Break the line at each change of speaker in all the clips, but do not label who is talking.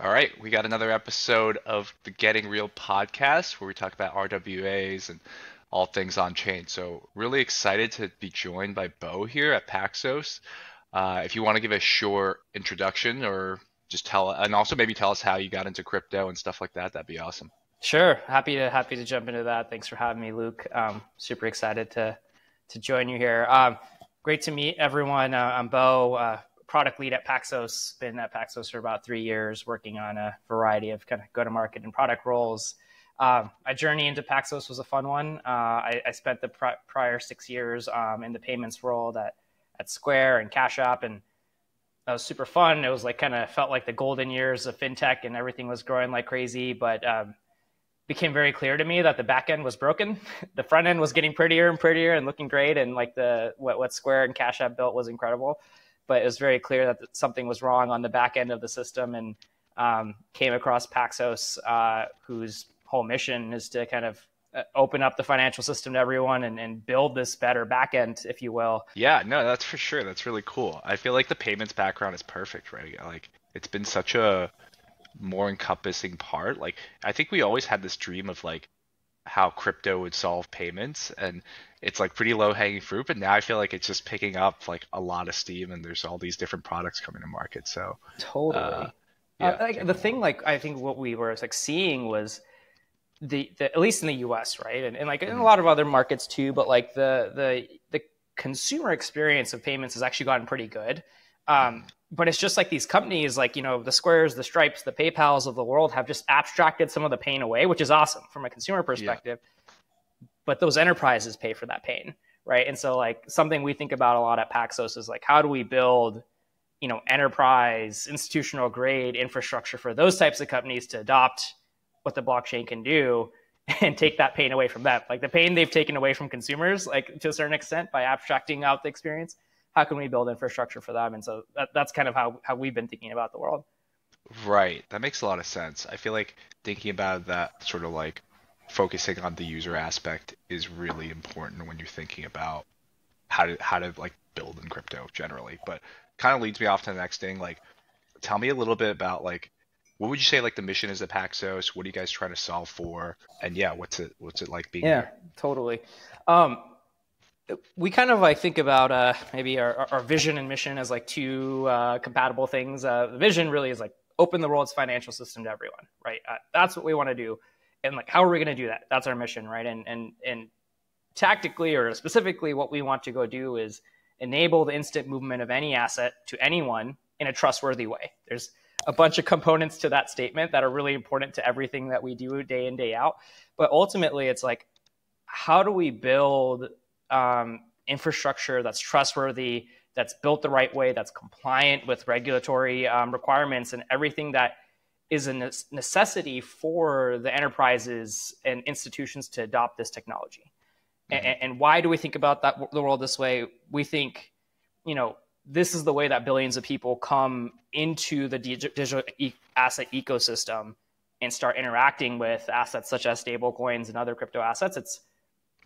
All right, we got another episode of the Getting Real podcast where we talk about RWAs and all things on chain. So, really excited to be joined by Bo here at Paxos. If you want to give a short introduction or just tell, and also maybe tell us how you got into crypto and stuff like that, that'd be awesome.
Sure, happy to jump into that. Thanks for having me, Luke. Super excited to join you here. Great to meet everyone. I'm Bo, product lead at Paxos. Been at Paxos for about 3 years, working on a variety of kind of go-to-market and product roles. My journey into Paxos was a fun one. I spent the prior 6 years in the payments world at Square and Cash App, and that was super fun. It was like kind of felt like the golden years of fintech, and everything was growing like crazy. But became very clear to me that the back end was broken. The front end was getting prettier and prettier and looking great, and like what Square and Cash App built was incredible. But it was very clear that something was wrong on the back end of the system, and came across Paxos, whose whole mission is to kind of open up the financial system to everyone and build this better back end, if you will.
Yeah, no, that's for sure. That's really cool. I feel like the payments background is perfect, right? Like it's been such a more encompassing part. Like I think we always had this dream of like how crypto would solve payments and it's like pretty low hanging fruit, but now I feel like it's just picking up like a lot of steam and there's all these different products coming to market. So
Totally.
yeah,
Like
can't
the
go wrong.
thing, like I think what we were like seeing was the at least in the US, right? And like in a
Mhm.
lot of other markets too, but like the consumer experience of payments has actually gotten pretty good. But it's just like these companies, like, the Squares, the Stripes, the PayPals of the world have just abstracted some of the pain away, which is awesome from a consumer
Yeah.
perspective. But those enterprises pay for that pain, right? And so like something we think about a lot at Paxos is like, how do we build, enterprise, institutional grade infrastructure for those types of companies to adopt what the blockchain can do and take that pain away from them. Like the pain they've taken away from consumers, like to a certain extent by abstracting out the experience, how can we build infrastructure for them? And so that's kind of how we've been thinking about the world.
Right. That makes a lot of sense. I feel like thinking about that sort of like focusing on the user aspect is really important when you're thinking about how to like build in crypto generally. But kind of leads me off to the next thing. Like, tell me a little bit about like what would you say like the mission is at Paxos? What are you guys trying to solve for? And yeah, what's it like being
Yeah,
there?
totally. Um, we kind of like think about maybe our vision and mission as like two compatible things. The vision really is like open the world's financial system to everyone, right? That's what we want to do, and like how are we going to do that? That's our mission, right? And tactically or specifically, what we want to go do is enable the instant movement of any asset to anyone in a trustworthy way. There's a bunch of components to that statement that are really important to everything that we do day in, day out. But ultimately, it's like, how do we build infrastructure that's trustworthy, that's built the right way, that's compliant with regulatory requirements and everything that is a necessity for the enterprises and institutions to adopt this technology?
Hmm.
And why do we think about the world this way? We think, this is the way that billions of people come into the digital asset ecosystem and start interacting with assets such as stablecoins and other crypto assets. It's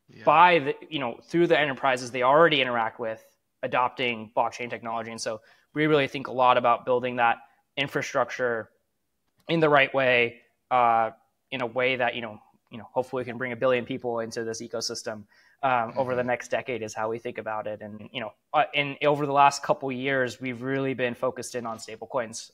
Yeah.
by through the enterprises they already interact with adopting blockchain technology. And so we really think a lot about building that infrastructure in the right way, in a way that hopefully we can bring a billion people into this ecosystem over the
Hmm.
next decade is how we think about it. And over the last couple of years, we've really been focused in on stablecoins,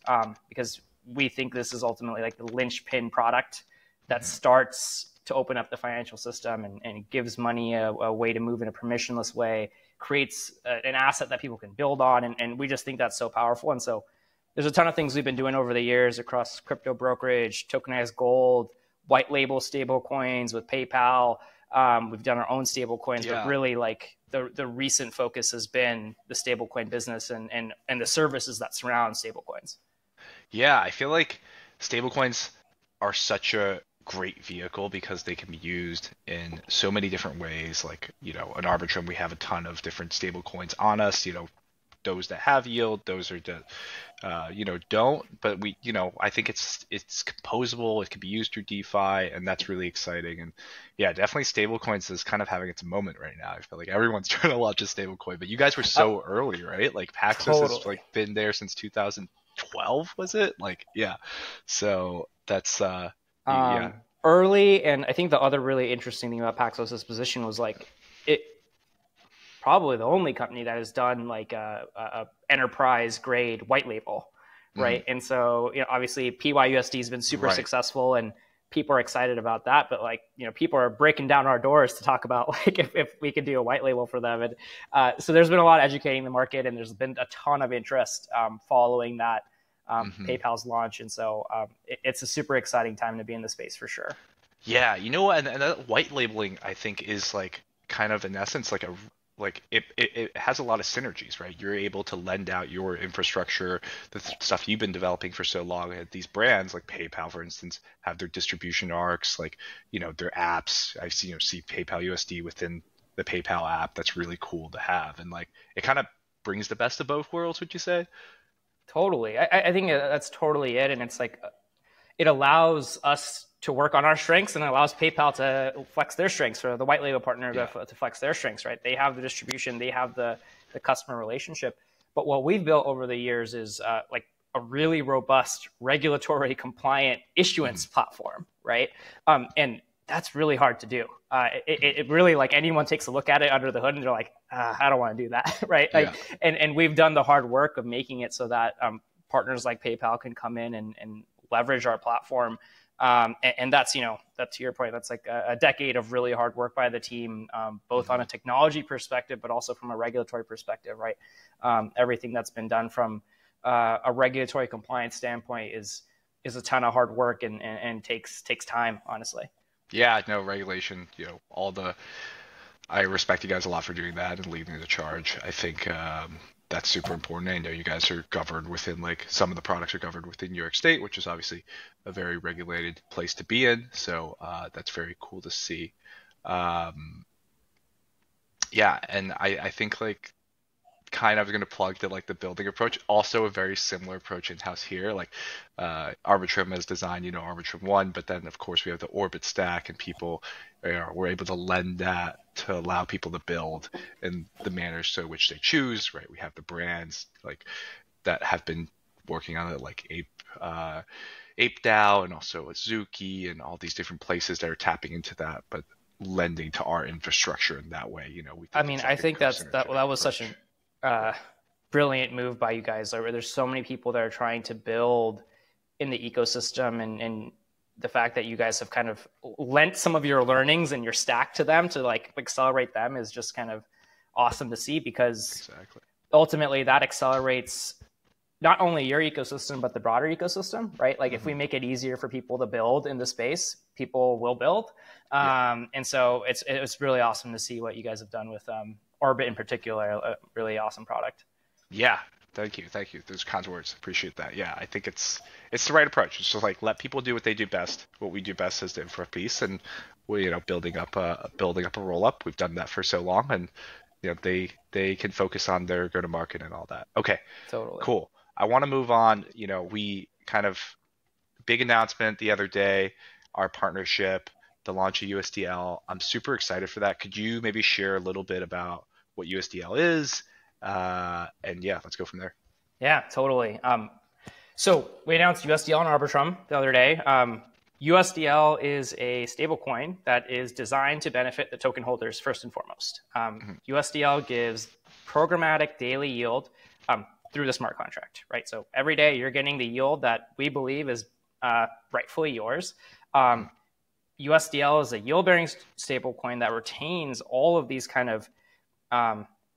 because we think this is ultimately like the linchpin product that
Hmm.
starts to open up the financial system and gives money a way to move in a permissionless way, creates an asset that people can build on. And we just think that's so powerful. And so there's a ton of things we've been doing over the years across crypto brokerage, tokenized gold, white label stable coins with PayPal. We've done our own stable coins, but
Yeah.
really like the recent focus has been the stablecoin business and the services that surround stablecoins.
Yeah, I feel like stablecoins are such a great vehicle because they can be used in so many different ways. Like, an Arbitrum, we have a ton of different stablecoins on us, those that have yield, those are that don't. But I think it's composable. It can be used through DeFi, and that's really exciting. And yeah, definitely stablecoins is kind of having its moment right now. I feel like everyone's trying to launch a stablecoin, but you guys were
Uh,
so early, right? Like Paxos has
totally.
like been there since 2012 2012, was it? Like, yeah. So that's yeah.
Early, and I think the other really interesting thing about Paxos's position was like it probably the only company that has done like a enterprise grade white label, right? And so, you know, obviously PYUSD has been super successful, and people are excited about that. But like, you know, people are breaking down our doors to talk about like if we could do a white label for them. And so there's been a lot of educating the market, and there's been a ton of interest following that PayPal's launch. And so it's a super exciting time to be in the space for sure.
Yeah, you know what? And that white labeling, I think, is like kind of in essence like it has a lot of synergies, right? You're able to lend out your infrastructure, the stuff you've been developing for so long. And these brands like PayPal, for instance, have their distribution arcs, like, you know, their apps. I see, you know, see PayPal USD within the PayPal app. That's really cool to have, and like it kind of brings the best of both worlds. Would you say?
Totally. I think that's totally it. And it's like, it allows us to work on our strengths, and it allows PayPal to flex their strengths, or the white label partner to flex their strengths, right? They have the distribution, they have the customer relationship. But what we've built over the years is like a really robust regulatory compliant issuance platform, right? And that's really hard to do. It really, like, anyone takes a look at it under the hood and they're like, I don't want to do that, right? Like, and we've done the hard work of making it so that partners like PayPal can come in and leverage our platform. And that's, you know, that's, to your point, that's like a decade of really hard work by the team, both on a technology perspective, but also from a regulatory perspective, right? Everything that's been done from a regulatory compliance standpoint is a ton of hard work and takes time, honestly.
Yeah, no, regulation, you know, I respect you guys a lot for doing that and leading the charge. I think that's super important. I know you guys are governed within, like, some of the products are governed within New York State, which is obviously a very regulated place to be in. So that's very cool to see. Yeah, and I think, like, kind of going to plug to like the building approach, also a very similar approach in house here. Like Arbitrum has designed, you know, Arbitrum 1, but then of course we have the Orbit stack, and people we're able to lend that to allow people to build in the manner so which they choose, right? We have the brands like that have been working on it, like 𝗗𝗚𝗦𝗖𝗟𝗓, and also Azuki, and all these different places that are tapping into that, but lending to our infrastructure in that way. You know,
I think that was such an brilliant move by you guys. There's so many people that are trying to build in the ecosystem, and the fact that you guys have kind of lent some of your learnings and your stack to them to like accelerate them is just kind of awesome to see, because ultimately that accelerates not only your ecosystem, but the broader ecosystem, right? Like if we make it easier for people to build in the space, people will build. And so it's really awesome to see what you guys have done with Orbit in particular, a really awesome product.
Yeah, thank you. Those kinds of words, appreciate that. Yeah, I think it's the right approach. It's just like, let people do what they do best. What we do best is the infra piece, and we, you know, building up a roll up. We've done that for so long, and you know, they can focus on their go to market and all that. Okay,
totally
cool. I want to move on. You know, we kind of big announcement the other day, our partnership, the launch of USDL. I'm super excited for that. Could you maybe share a little bit about what USDL is? And yeah, let's go from there.
Yeah, totally. So we announced USDL and Arbitrum the other day. USDL is a stablecoin that is designed to benefit the token holders first and foremost. USDL gives programmatic daily yield through the smart contract, right? So every day you're getting the yield that we believe is rightfully yours. USDL is a yield-bearing stablecoin that retains all of these kind of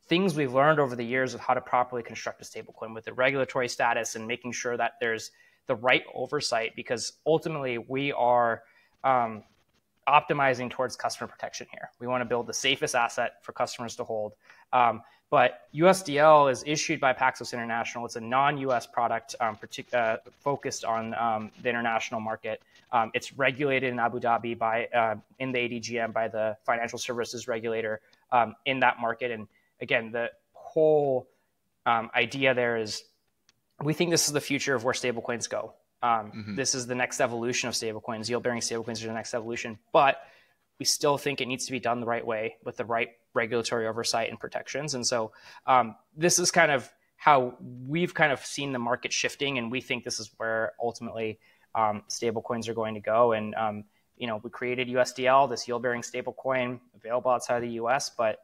things we've learned over the years of how to properly construct a stablecoin, with the regulatory status and making sure that there's the right oversight, because ultimately we are optimizing towards customer protection here. We want to build the safest asset for customers to hold. But USDL is issued by Paxos International. It's a non-US product focused on the international market. It's regulated in Abu Dhabi in the ADGM by the financial services regulator in that market. And again, the whole idea there is, we think this is the future of where stablecoins go. This is the next evolution of stablecoins. Yield-bearing stablecoins are the next evolution, but we still think it needs to be done the right way with the right regulatory oversight and protections. And so this is kind of how we've kind of seen the market shifting, and we think this is where ultimately stablecoins are going to go. And we created USDL, this yield-bearing stablecoin available outside of the US, but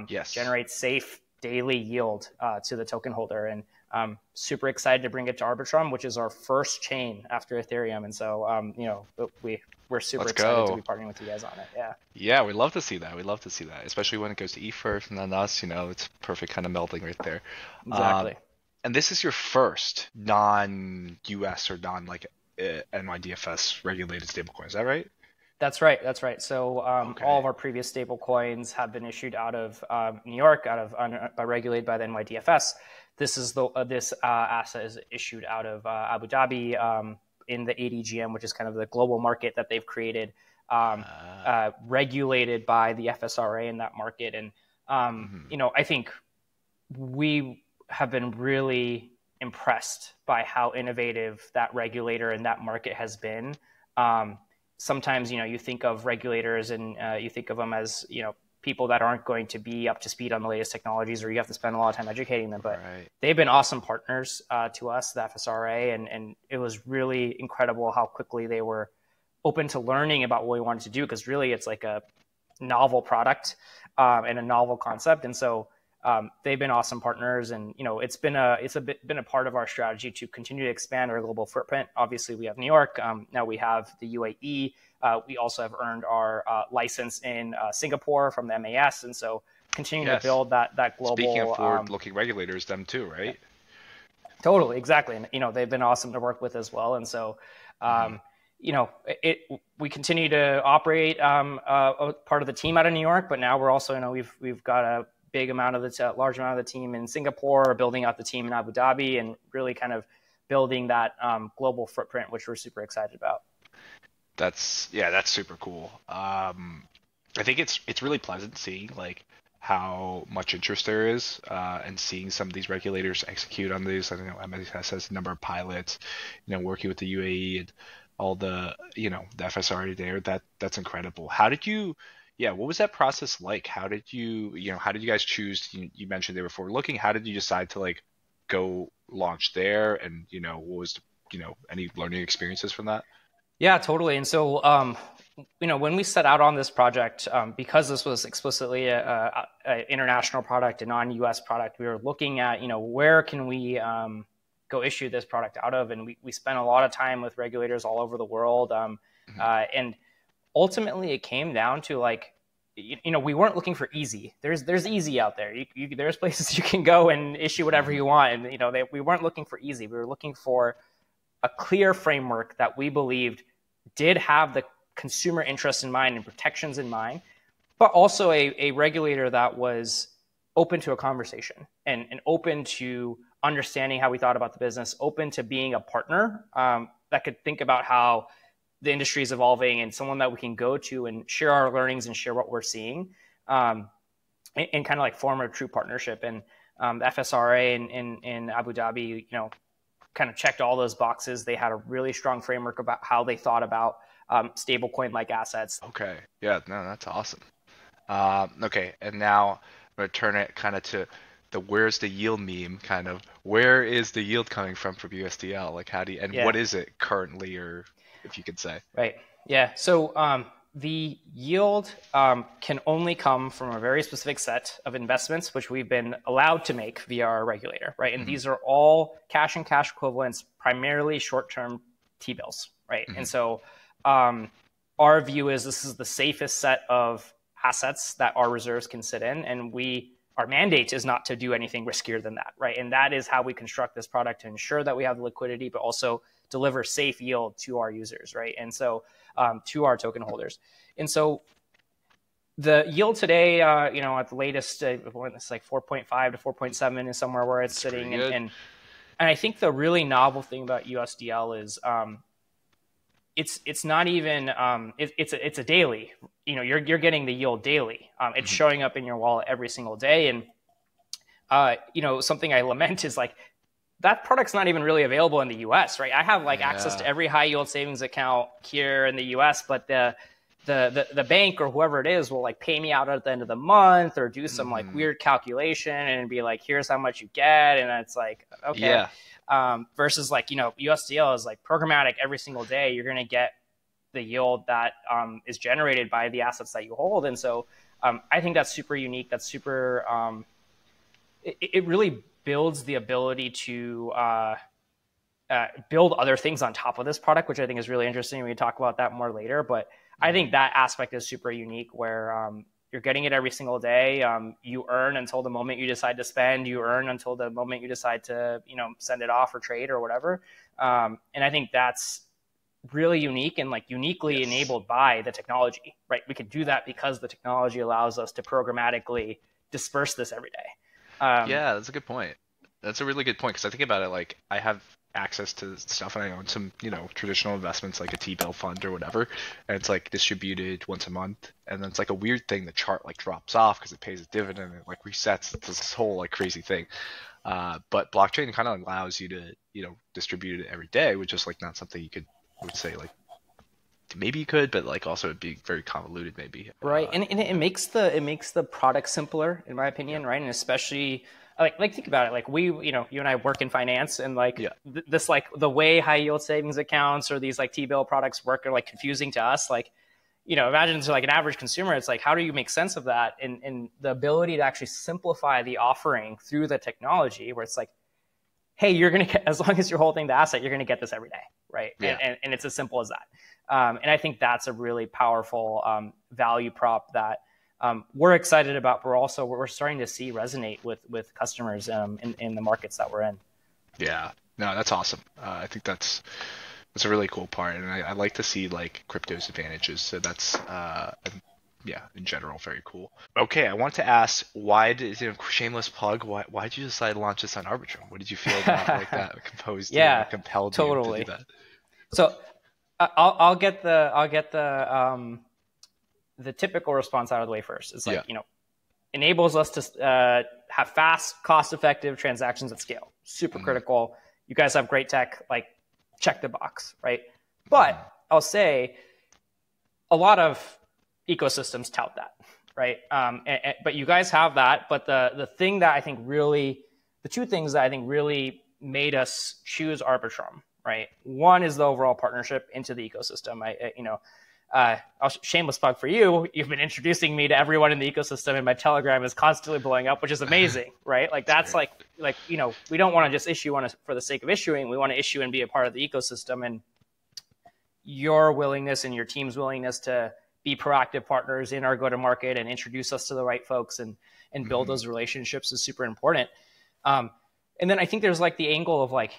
generates safe daily yield to the token holder. And super excited to bring it to Arbitrum, which is our first chain after Ethereum. And so, we're super excited to be partnering with you guys on it.
Yeah, we love to see that. We love to see that, especially when it goes to E first and then us. It's perfect kind of melding right there.
Exactly.
And this is your first non-US or NYDFS regulated stablecoin. Is that right?
That's right. That's right. So all of our previous stablecoins have been issued out of New York, regulated by the NYDFS. This asset is issued out of Abu Dhabi in the ADGM, which is kind of the global market that they've created, regulated by the FSRA in that market. And I think we have been really impressed by how innovative that regulator and that market has been. Sometimes, you think of regulators and you think of them as, people that aren't going to be up to speed on the latest technologies, or you have to spend a lot of time educating them. But they've been awesome partners to us, the FSRA, and it was really incredible how quickly they were open to learning about what we wanted to do, because really it's like a novel product and a novel concept. And so they've been awesome partners, and it's been a part of our strategy to continue to expand our global footprint. Obviously, we have New York. Now we have the UAE. We also have earned our license in Singapore from the MAS, and so continue to build that global.
Speaking of forward-looking regulators, them too, right?
Totally, exactly. And they've been awesome to work with as well. And so we continue to operate a part of the team out of New York, but now we're also we've got a large amount of the team in Singapore, building out the team in Abu Dhabi, and really kind of building that global footprint, which we're super excited about.
That's super cool. I think it's really pleasant seeing how much interest there is, and seeing some of these regulators execute on these. I don't know, MSS has a number of pilots, working with the UAE and all the the FSRA there. That's incredible. What was that process like? How did you guys choose? You mentioned they were forward looking. How did you decide to go launch there? And what was any learning experiences from that?
Yeah, totally. And so when we set out on this project, because this was explicitly a international product, a non-US product, we were looking at where can we go issue this product out of, and we spent a lot of time with regulators all over the world, and ultimately it came down to we weren't looking for easy. There's easy out there. There's places you can go and issue whatever you want, and we weren't looking for easy. We were looking for a clear framework that we believed did have the consumer interest in mind and protections in mind, but also a regulator that was open to a conversation and open to understanding how we thought about the business, open to being a partner that could think about how the industry is evolving, and someone that we can go to and share our learnings and share what we're seeing, and kind of form a true partnership. And the FSRA in Abu Dhabi, kind of checked all those boxes. They had a really strong framework about how they thought about stablecoin-like assets.
Okay. Yeah, no, that's awesome. Okay, and now I'm going to turn it kind of to the where's the yield meme, kind of. Where is the yield coming from USDL? What is it currently, or if you could say?
Right. Yeah. So the yield can only come from a very specific set of investments, which we've been allowed to make via our regulator, right? And these are all cash and cash equivalents, primarily short-term T-bills, right? And so our view is this is the safest set of assets that our reserves can sit in, and our mandate is not to do anything riskier than that, right? And that is how we construct this product, to ensure that we have the liquidity, but also deliver safe yield to our users, right? And so to our token holders. And so the yield today, at the latest, it's 4.5 to 4.7 is somewhere where it's sitting. And I think the really novel thing about USDL is it's not even it's a daily. You're getting the yield daily. It's showing up in your wallet every single day. And something I lament is that product's not even really available in the US, right? I have access to every high yield savings account here in the US, but the the bank or whoever it is will like pay me out at the end of the month or do some like weird calculation and be like, here's how much you get. And it's like, okay. Versus like, USDL is like programmatic every single day. You're going to get the yield that is generated by the assets that you hold. And so I think that's super unique. That's super, it really builds the ability to build other things on top of this product, which I think is really interesting. We can talk about that more later, but I think that aspect is super unique where you're getting it every single day. You earn until the moment you decide to spend. You earn until the moment you decide to, send it off or trade or whatever. And I think that's really unique and like uniquely enabled by the technology, right? We can do that because the technology allows us to programmatically disperse this every day.
Yeah, that's a good point. That's a really good point because I think about it like I have access to stuff and I own some, traditional investments like a T-bill fund or whatever, and it's like distributed once a month, and then it's like a weird thing. The chart like drops off because it pays a dividend and it like resets. It's this whole like crazy thing. But blockchain kind of allows you to, distribute it every day, which is like not something you could, I would say like maybe you could, but like also it'd be very convoluted maybe.
Right. And it makes the product simpler in my opinion. Right. And especially like think about it. Like you and I work in finance and like this, like the way high yield savings accounts or these like T-bill products work are like confusing to us. Like, imagine to like an average consumer, it's like, how do you make sense of that? And the ability to actually simplify the offering through the technology where it's like, hey, you're going to get, as long as you're holding the asset, you're going to get this every day. Right. Yeah. And it's as simple as that. And I think that's a really powerful value prop that we're excited about. We're starting to see resonate with customers in the markets that we're in.
Yeah, no, that's awesome. I think that's a really cool part, and I like to see like crypto's advantages. So that's in general, very cool. Okay, I want to ask, why did shameless plug? Why did you decide to launch this on Arbitrum? What did you feel about like that compelled you to do that?
So I'll get the typical response out of the way first. It's like, enables us to have fast, cost-effective transactions at scale. Super critical. You guys have great tech, like check the box, right? But I'll say a lot of ecosystems tout that, right? But you guys have that. But the thing that I think really, the two things that I think really made us choose Arbitrum, right? One is the overall partnership into the ecosystem. Shameless plug for you. You've been introducing me to everyone in the ecosystem, and my Telegram is constantly blowing up, which is amazing, right? Like that's like we don't want to just issue for the sake of issuing. We want to issue and be a part of the ecosystem. And your willingness and your team's willingness to be proactive partners in our go-to-market and introduce us to the right folks and build those relationships is super important. And then I think there's like the angle of like,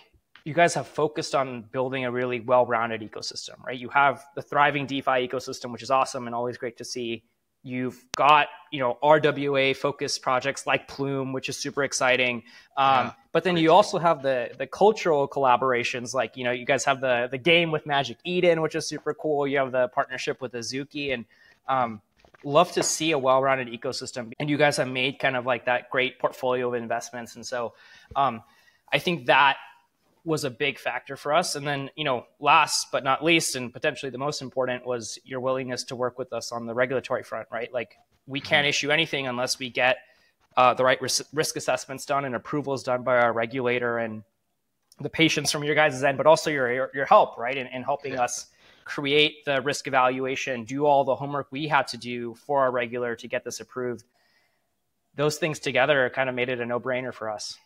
you guys have focused on building a really well-rounded ecosystem, right? You have the thriving DeFi ecosystem, which is awesome and always great to see. You've got, RWA focused projects like Plume, which is super exciting. But then you also have the cultural collaborations, like, you guys have the game with Magic Eden, which is super cool. You have the partnership with Azuki, and love to see a well-rounded ecosystem. And you guys have made kind of like that great portfolio of investments. And so I think that was a big factor for us. And then, last but not least, and potentially the most important, was your willingness to work with us on the regulatory front, right? Like we can't issue anything unless we get the right risk assessments done and approvals done by our regulator, and the patience from your guys' end, but also your help, right? In helping us create the risk evaluation, do all the homework we had to do for our regulator to get this approved. Those things together kind of made it a no-brainer for us.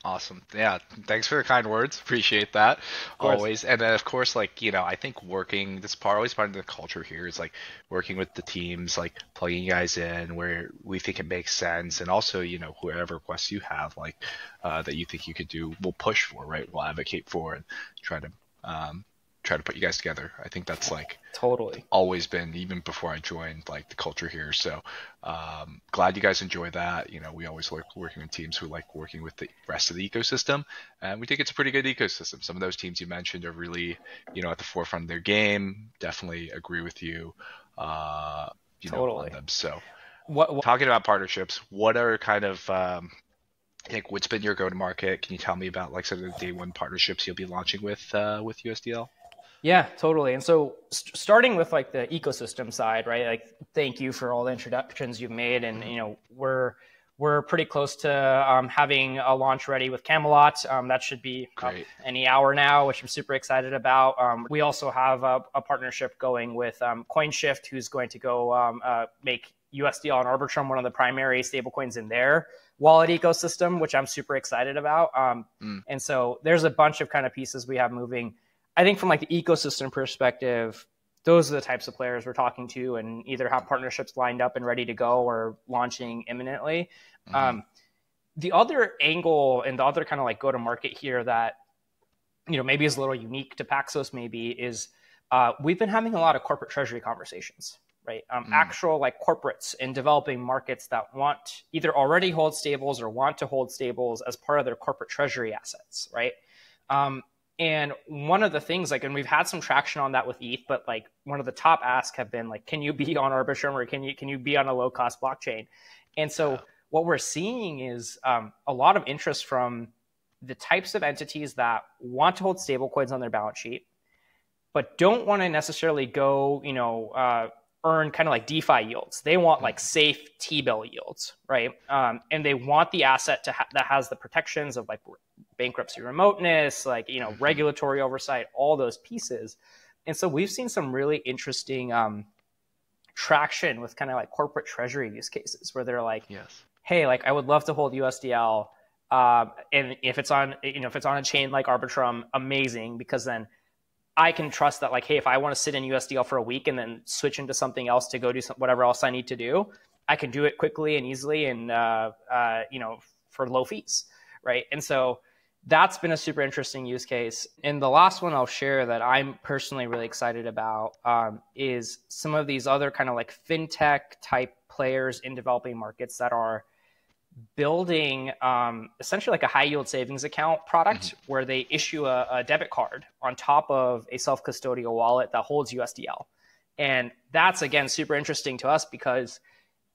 Awesome. Yeah. Thanks for the kind words. Appreciate that always. And then of course, like, I think always part of the culture here is like working with the teams, like plugging you guys in where we think it makes sense. And also, whoever requests you have, like, that you think you could do, we'll push for, right? We'll advocate for and try to put you guys together. I think that's like
totally
always been, even before I joined, like the culture here. So glad you guys enjoy that. We always like working with teams who like working with the rest of the ecosystem, and we think it's a pretty good ecosystem. Some of those teams you mentioned are really, at the forefront of their game. Definitely agree with you,
totally.
on them. So talking about partnerships, what are kind of, like what's been your go-to-market? Can you tell me about like some of the day one partnerships you'll be launching with USDL?
Yeah, totally. And so starting with like the ecosystem side, right? Like, thank you for all the introductions you've made. And, we're pretty close to having a launch ready with Camelot. That should be up any hour now, which I'm super excited about. We also have a partnership going with CoinShift, who's going to go make USDL and Arbitrum one of the primary stablecoins in their wallet ecosystem, which I'm super excited about. And so there's a bunch of kind of pieces we have moving. I think from like the ecosystem perspective, those are the types of players we're talking to and either have partnerships lined up and ready to go or launching imminently. The other angle and the other kind of like go to market here that, maybe is a little unique to Paxos maybe is we've been having a lot of corporate treasury conversations, right? Actual like corporates in developing markets that want either already hold stables or want to hold stables as part of their corporate treasury assets, right? And one of the things, like, and we've had some traction on that with ETH, but like one of the top asks have been like, can you be on Arbitrum or can you be on a low cost blockchain? And so what we're seeing is a lot of interest from the types of entities that want to hold stablecoins on their balance sheet, but don't want to necessarily go, earn kind of like DeFi yields. They want like safe T-bill yields, right? And they want the asset that has the protections of like bankruptcy remoteness, like, regulatory oversight, all those pieces. And so we've seen some really interesting traction with kind of like corporate treasury use cases where they're like, hey, like I would love to hold USDL. And if it's on, if it's on a chain like Arbitrum, amazing, because then I can trust that, like, hey, if I want to sit in USDL for a week and then switch into something else to go do whatever else I need to do, I can do it quickly and easily and, for low fees, right? And so that's been a super interesting use case. And the last one I'll share that I'm personally really excited about is some of these other kind of like fintech type players in developing markets that are building essentially like a high yield savings account product where they issue a debit card on top of a self-custodial wallet that holds USDL. And that's, again, super interesting to us because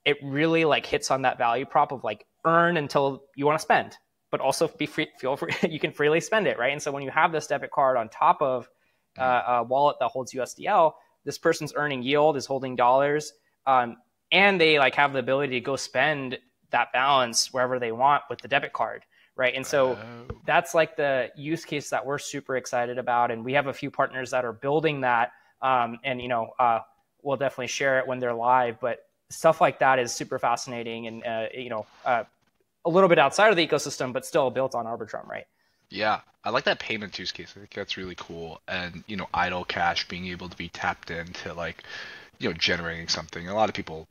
it really like hits on that value prop of like earn until you want to spend, but also feel free, you can freely spend it, right? And so when you have this debit card on top of a wallet that holds USDL, this person's earning yield, is holding dollars, and they like have the ability to go spend that balance wherever they want with the debit card, right? And so that's like the use case that we're super excited about. And we have a few partners that are building that. And, we'll definitely share it when they're live, but stuff like that is super fascinating and, a little bit outside of the ecosystem, but still built on Arbitrum, right?
Yeah, I like that payment use case. I think that's really cool. And, idle cash being able to be tapped into like, generating something. A lot of people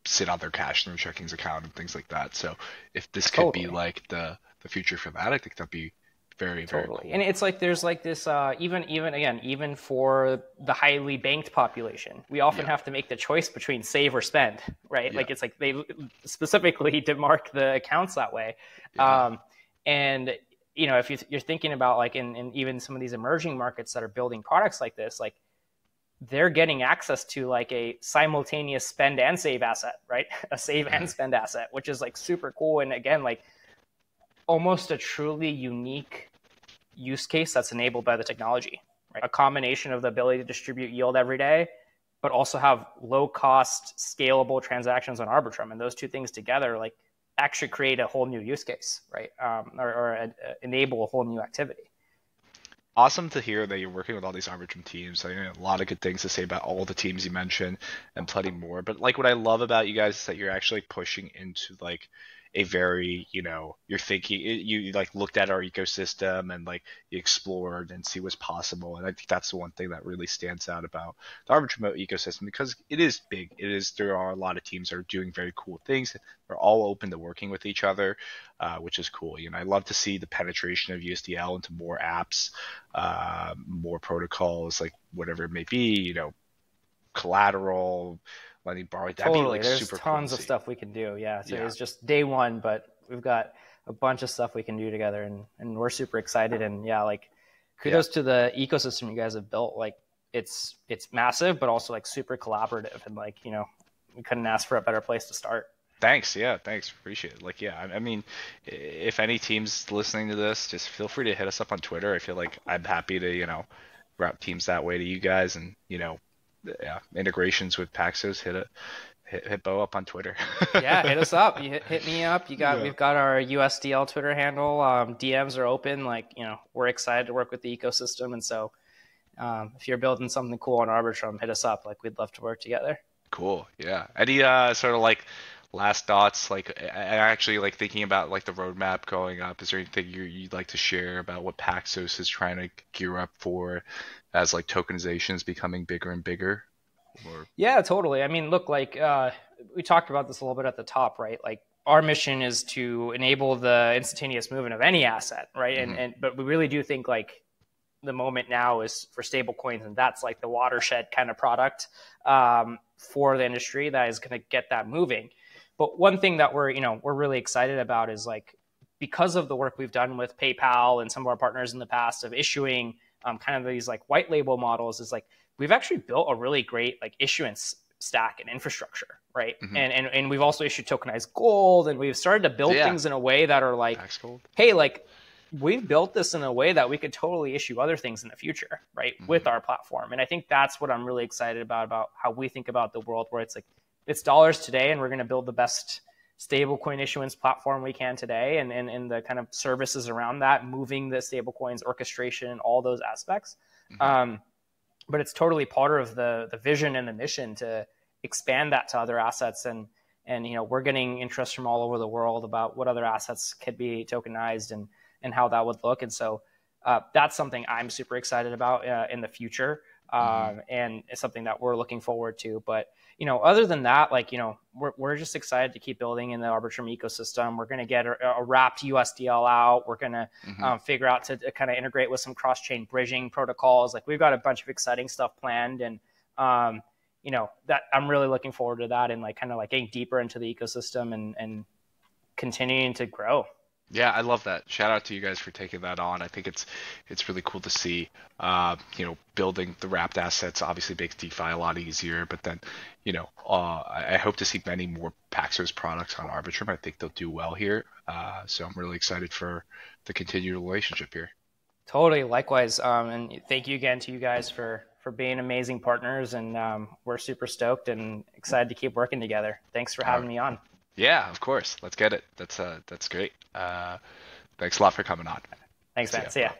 sit on their cash in their checkings account and things like that. So if this could be like the future for that, I think that'd be very, very cool.
And it's like there's like this even for the highly banked population, we often have to make the choice between save or spend, right? Like it's like they specifically demark the accounts that way. And if you're thinking about like in even some of these emerging markets that are building products like this, like they're getting access to like a simultaneous spend and save asset, right? A save and spend asset, which is like super cool. And again, like almost a truly unique use case that's enabled by the technology, right? A combination of the ability to distribute yield every day, but also have low cost, scalable transactions on Arbitrum. And those two things together, like actually create a whole new use case, right? Or enable a whole new activity.
Awesome to hear that you're working with all these Arbitrum teams. I know a lot of good things to say about all the teams you mentioned and plenty more. But like what I love about you guys is that you're actually pushing into like a very, you're thinking, you like looked at our ecosystem and like you explored and see what's possible. And I think that's the one thing that really stands out about the Arbitrum ecosystem because it is big. There are a lot of teams that are doing very cool things. They're all open to working with each other, which is cool. I love to see the penetration of USDL into more apps, more protocols, like whatever it may be, collateral, lending, borrowing. That'd be like
There's
super
tons
cool
of stuff we can do. Yeah. So it's just day one, but we've got a bunch of stuff we can do together and we're super excited. And like kudos to the ecosystem you guys have built. Like it's massive, but also like super collaborative and like, we couldn't ask for a better place to start.
Thanks. Yeah. Thanks. Appreciate it. Like, I mean, if any teams listening to this, just feel free to hit us up on Twitter. I feel like I'm happy to, route teams that way to you guys, and yeah, integrations with Paxos, hit Bo up on Twitter.
Yeah, hit us up. You hit me up.
Yeah.
We've got our USDL Twitter handle. DMs are open. Like, we're excited to work with the ecosystem, and so if you're building something cool on Arbitrum, hit us up. Like, we'd love to work together.
Cool. Yeah. Any sort of like last thoughts? Like, I actually like thinking about like the roadmap going up. Is there anything you'd like to share about what Paxos is trying to gear up for as like tokenization is becoming bigger and bigger? Or...
Yeah, totally. I mean, look, like we talked about this a little bit at the top, right? Like, our mission is to enable the instantaneous movement of any asset, right?
Mm-hmm.
But we really do think like the moment now is for stable coins, and that's like the watershed kind of product for the industry that is going to get that moving. But one thing that we're really excited about is like, because of the work we've done with PayPal and some of our partners in the past of issuing kind of these like white label models, is like we've actually built a really great like issuance stack and infrastructure, right? Mm-hmm. And we've also issued tokenized gold, and we've started to build things in a way that are like, hey, like we've built this in a way that we could totally issue other things in the future, right? Mm-hmm. With our platform. And I think that's what I'm really excited about how we think about the world, where it's like, it's dollars today, and we're going to build the best stablecoin issuance platform we can today, and the kind of services around that, moving the stablecoins, orchestration, all those aspects. Mm-hmm. But it's totally part of the vision and the mission to expand that to other assets. And we're getting interest from all over the world about what other assets could be tokenized and how that would look. And so that's something I'm super excited about in the future. And it's something that we're looking forward to. But, other than that, like, we're just excited to keep building in the Arbitrum ecosystem. We're going to get a wrapped USDL out. We're going to figure out to kind of integrate with some cross-chain bridging protocols. Like, we've got a bunch of exciting stuff planned, and, that I'm really looking forward to that, and like kind of like getting deeper into the ecosystem and continuing to grow.
Yeah, I love that. Shout out to you guys for taking that on. I think it's really cool to see, building the wrapped assets obviously makes DeFi a lot easier, but then, I hope to see many more Paxos products on Arbitrum. I think they'll do well here. So I'm really excited for the continued relationship here.
Totally. Likewise. And thank you again to you guys for being amazing partners. And we're super stoked and excited to keep working together. Thanks for having me on.
Yeah, of course. Let's get it. That's great. Thanks a lot for coming on.
Thanks, man. See ya.